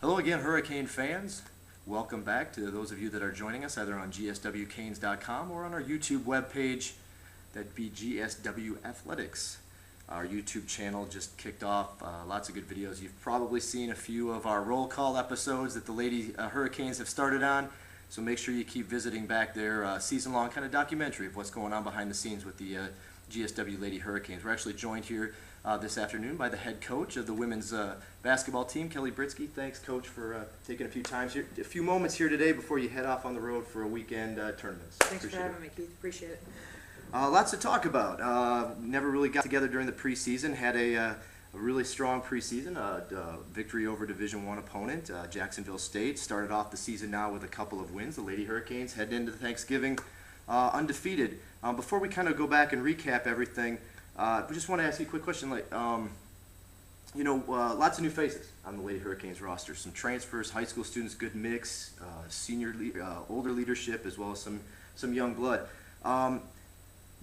Hello again, Hurricane fans. Welcome back to those of you that are joining us either on GSWCanes.com or on our YouTube webpage. That'd be GSW Athletics. Our YouTube channel just kicked off. Lots of good videos. You've probably seen a few of our roll call episodes that the Lady Hurricanes have started on. So make sure you keep visiting back there. Season-long kind of documentary of what's going on behind the scenes with the GSW Lady Hurricanes. We're actually joined here this afternoon by the head coach of the women's basketball team, Coach Britsky. Thanks, Coach, for taking a few moments here today before you head off on the road for a weekend tournaments. Thanks for having me, Keith. Appreciate it. Lots to talk about. Never really got together during the preseason. Had a really strong preseason. Victory over Division I opponent, Jacksonville State. Started off the season now with a couple of wins. The Lady Hurricanes head into Thanksgiving undefeated. Before we kind of go back and recap everything, we just want to ask you a quick question. Lots of new faces on the Lady Hurricanes roster. Some transfers, high school students, good mix, older leadership, as well as some young blood.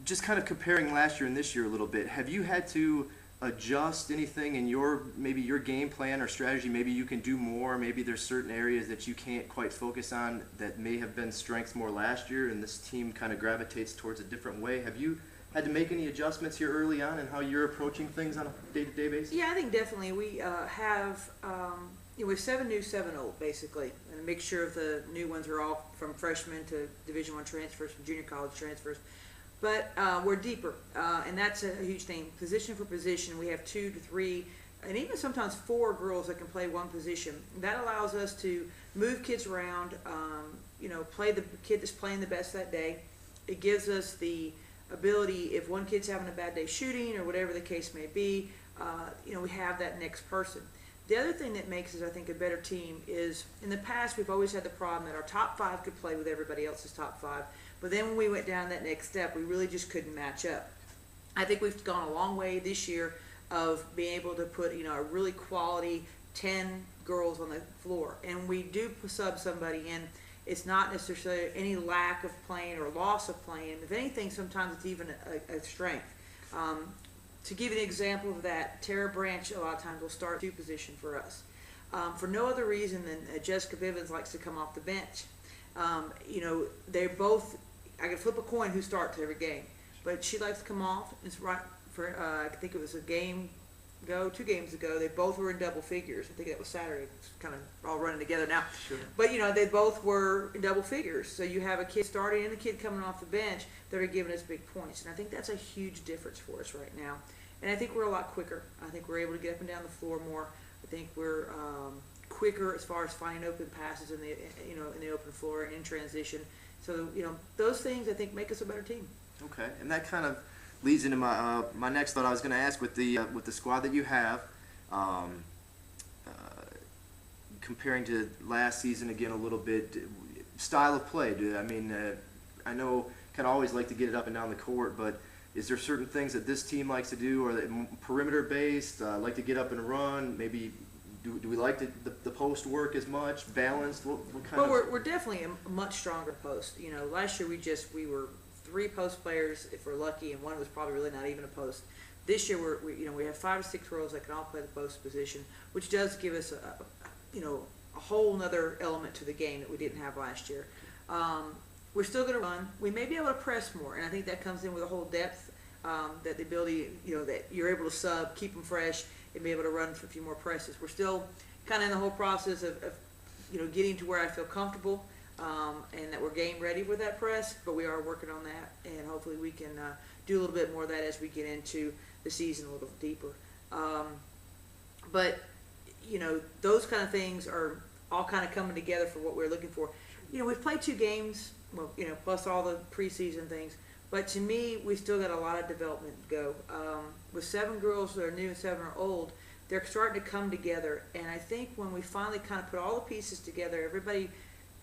Just kind of comparing last year and this year a little bit, have you had to adjust anything in maybe your game plan or strategy? Maybe you can do more. Maybe there's certain areas that you can't quite focus on that may have been strengths more last year, and this team kind of gravitates towards a different way. Have you had to make any adjustments here early on in how you're approaching things on a day-to-day basis? Yeah, I think definitely. We have we have 7 new, 7 old, basically, and a mixture of the new ones are all from freshmen to Division I transfers, from junior college transfers. But we're deeper, and that's a huge thing. Position for position, we have 2 to 3, and even sometimes 4 girls that can play one position. That allows us to move kids around, play the kid that's playing the best that day. It gives us the ability, if one kid's having a bad day shooting or whatever the case may be, we have that next person. The other thing that makes us, I think, a better team is, in the past, we've always had the problem that our top 5 could play with everybody else's top 5. But then when we went down that next step, we really just couldn't match up. I think we've gone a long way this year of being able to put, a really quality 10 girls on the floor. And we do sub somebody in. It's not necessarily any lack of playing or loss of playing. If anything, sometimes it's even a strength. To give you an example of that, Tara Branch a lot of times will start 2 position for us. For no other reason than Jessica Bivens likes to come off the bench. They're both, I can flip a coin who starts every game, but she likes to come off. It's right for, I think it was 2 games ago, they both were in double figures. I think that was Saturday. It's kind of all running together now. Sure. But, they both were in double figures. So you have a kid starting and a kid coming off the bench that are giving us big points. And I think that's a huge difference for us right now. And I think we're a lot quicker. I think we're able to get up and down the floor more. I think we're quicker as far as finding open passes in the open floor and in transition. So, those things I think make us a better team. Okay, and that kind of leads into my next thought. I was going to ask with the squad that you have, comparing to last season again a little bit, style of play. I know kind of always like to get it up and down the court, but is there certain things that this team likes to do, or that perimeter based, like to get up and run? Maybe do we like the post work as much? Balanced? What kind of? Well, we're definitely a much stronger post. Last year we were 3 post players if we're lucky, and one was probably really not even a post. This year we have 5 or 6 girls that can all play the post position, which does give us a whole nother element to the game that we didn't have last year. We're still going to run. We may be able to press more, and I think that comes in with a whole depth, that the ability, that you're able to sub, keep them fresh, and be able to run for a few more presses. We're still kind of in the whole process of getting to where I feel comfortable, and that we're game ready with that press, but we are working on that, and hopefully we can do a little bit more of that as we get into the season a little deeper. But those kind of things are all kind of coming together for what we're looking for. We've played 2 games, plus all the preseason things. But to me, we've still got a lot of development to go. With 7 girls that are new and 7 are old, they're starting to come together. And I think when we finally kind of put all the pieces together, everybody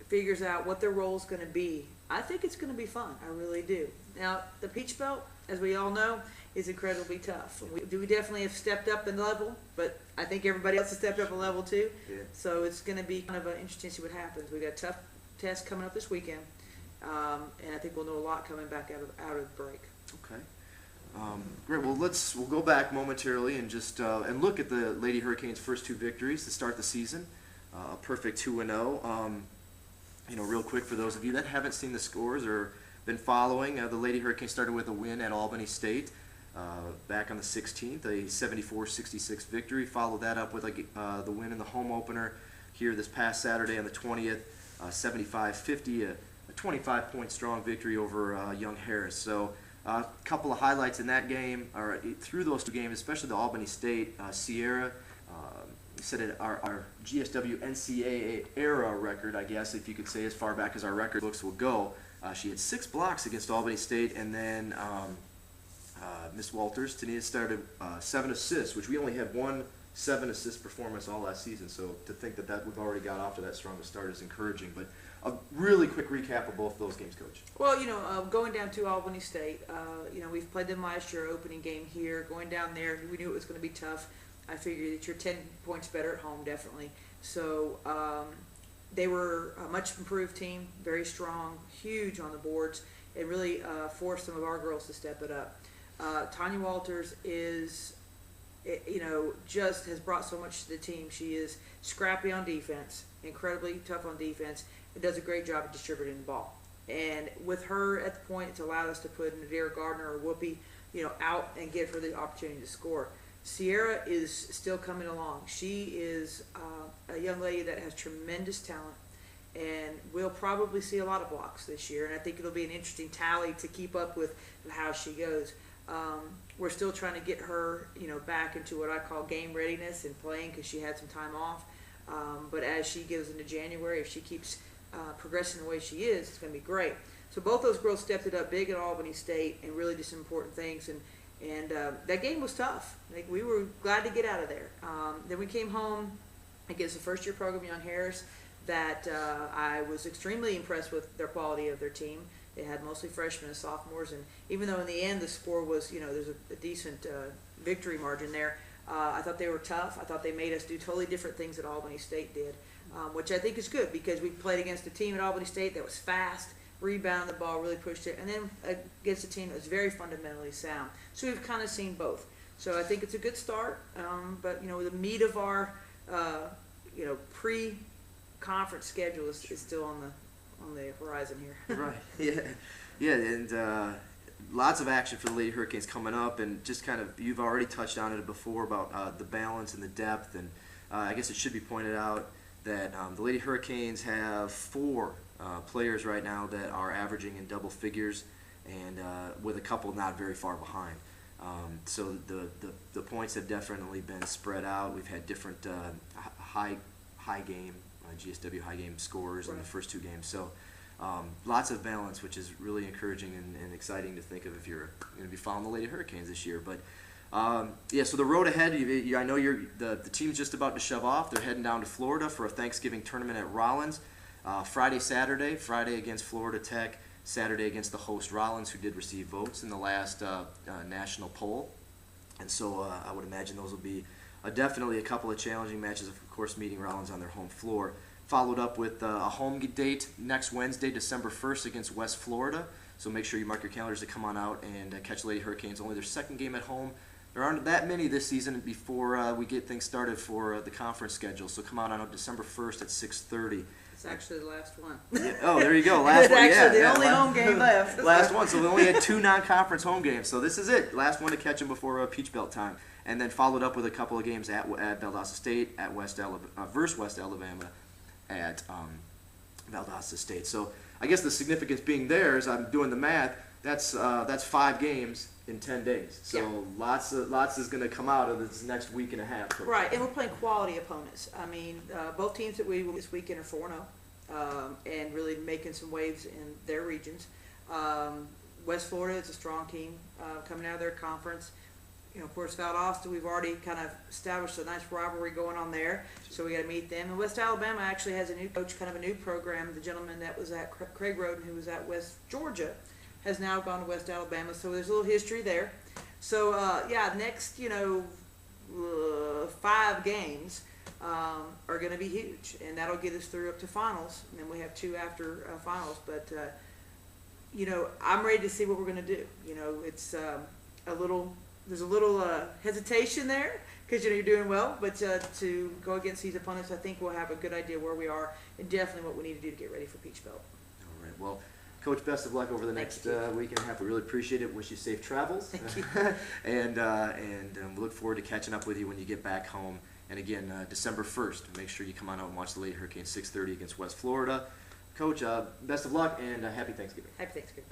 figures out what their role is going to be. I think it's going to be fun. I really do. Now, the Peach Belt, as we all know, is incredibly tough. We definitely have stepped up in level, but I think everybody else has stepped up a level too. Yeah. So it's going to be kind of interesting to see what happens. We've got a tough test coming up this weekend. And I think we'll know a lot coming back out of the break. Okay. Great. Well, we'll go back momentarily and just and look at the Lady Hurricanes' first 2 victories to start the season. a perfect 2-0. Real quick for those of you that haven't seen the scores or been following, the Lady Hurricanes started with a win at Albany State back on the 16th, a 74-66 victory. Followed that up with the win in the home opener here this past Saturday on the 20th, 75-50, a 25-point strong victory over Young Harris. So a couple of highlights in that game, or through those two games, especially the Albany State. Sierra set our GSW NCAA era record, I guess, if you could say, as far back as our record books will go. She had 6 blocks against Albany State, and then Miss Walters, Tania, started 7 assists, which we only had one 7-assist performance all last season. So to think that we've already got off to that strong a start is encouraging. But a really quick recap of both those games, Coach. Well, going down to Albany State, we've played them last year, opening game here. Going down there, we knew it was going to be tough. I figured that you're 10 points better at home, definitely. So they were a much improved team, very strong, huge on the boards, and really forced some of our girls to step it up. Tanya Walters is, just has brought so much to the team. She is scrappy on defense, incredibly tough on defense, and does a great job of distributing the ball. And with her at the point, it's allowed us to put Nadira Gardner or Whoopi, out and give her the opportunity to score. Sierra is still coming along. She is a young lady that has tremendous talent, and we'll probably see a lot of blocks this year. And I think it'll be an interesting tally to keep up with how she goes. We're still trying to get her, back into what I call game readiness and playing, because she had some time off. But as she goes into January, if she keeps progressing the way she is, it's going to be great. So both those girls stepped it up big at Albany State and really did some important things. And that game was tough. We were glad to get out of there. Then we came home against the first-year program, Young Harris, that I was extremely impressed with their quality of their team. They had mostly freshmen and sophomores, and even though in the end the score was, there's a decent victory margin there, I thought they were tough. I thought they made us do totally different things that Albany State did, which I think is good, because we played against a team at Albany State that was fast, rebounded the ball, really pushed it, and then against a team that was very fundamentally sound. So we've kind of seen both. So I think it's a good start, but the meat of our pre-conference schedule is still on the horizon here. Right. Yeah, and lots of action for the Lady Hurricanes coming up, and just kind of, you've already touched on it before about the balance and the depth, and I guess it should be pointed out that the Lady Hurricanes have 4 players right now that are averaging in double figures, and with a couple not very far behind. So the points have definitely been spread out. We've had different high game GSW high game scores in the first 2 games. So lots of balance, which is really encouraging and exciting to think of if you're going to be following the Lady Hurricanes this year. But so the road ahead, I know the team's just about to shove off. They're heading down to Florida for a Thanksgiving tournament at Rollins. Friday against Florida Tech, Saturday against the host Rollins, who did receive votes in the last national poll. And so I would imagine those will be definitely a couple of challenging matches, of course, meeting Rollins on their home floor. Followed up with a home date next Wednesday, December 1st, against West Florida. So make sure you mark your calendars to come on out and catch Lady Hurricanes. Only their second game at home. There aren't that many this season before we get things started for the conference schedule. So come out on December 1st at 6:30. It's actually the last one. Oh, there you go. Last one. Actually, the only home game left. Last one. So we only had 2 non-conference home games. So this is it. Last one to catch them before Peach Belt time. And then followed up with a couple of games at Valdosta State, at versus West Alabama, at Valdosta State. So I guess the significance being there, as I'm doing the math, that's 5 games in 10 days. So lots is going to come out of this next week and a half. Right, and we're playing quality opponents. I mean, both teams that we will this weekend are 4-0, and really making some waves in their regions. West Florida is a strong team coming out of their conference. Of course, Valdosta, we've already kind of established a nice rivalry going on there, so we got to meet them. And West Alabama actually has a new coach, kind of a new program. The gentleman that was at Craig Roden, who was at West Georgia, has now gone to West Alabama, so there's a little history there. So, next, 5 games are going to be huge, and that'll get us through up to finals, and then we have 2 after finals. But, I'm ready to see what we're going to do. It's there's a little hesitation there, because you're doing well. But to go against these opponents, I think we'll have a good idea where we are and definitely what we need to do to get ready for Peach Belt. All right. Well, Coach, best of luck over the next week and a half. We really appreciate it. Wish you safe travels. Thank you. and we look forward to catching up with you when you get back home. And again, December 1st, make sure you come on out and watch the Lady Hurricanes 6:30 against West Florida. Coach, best of luck and happy Thanksgiving. Happy Thanksgiving.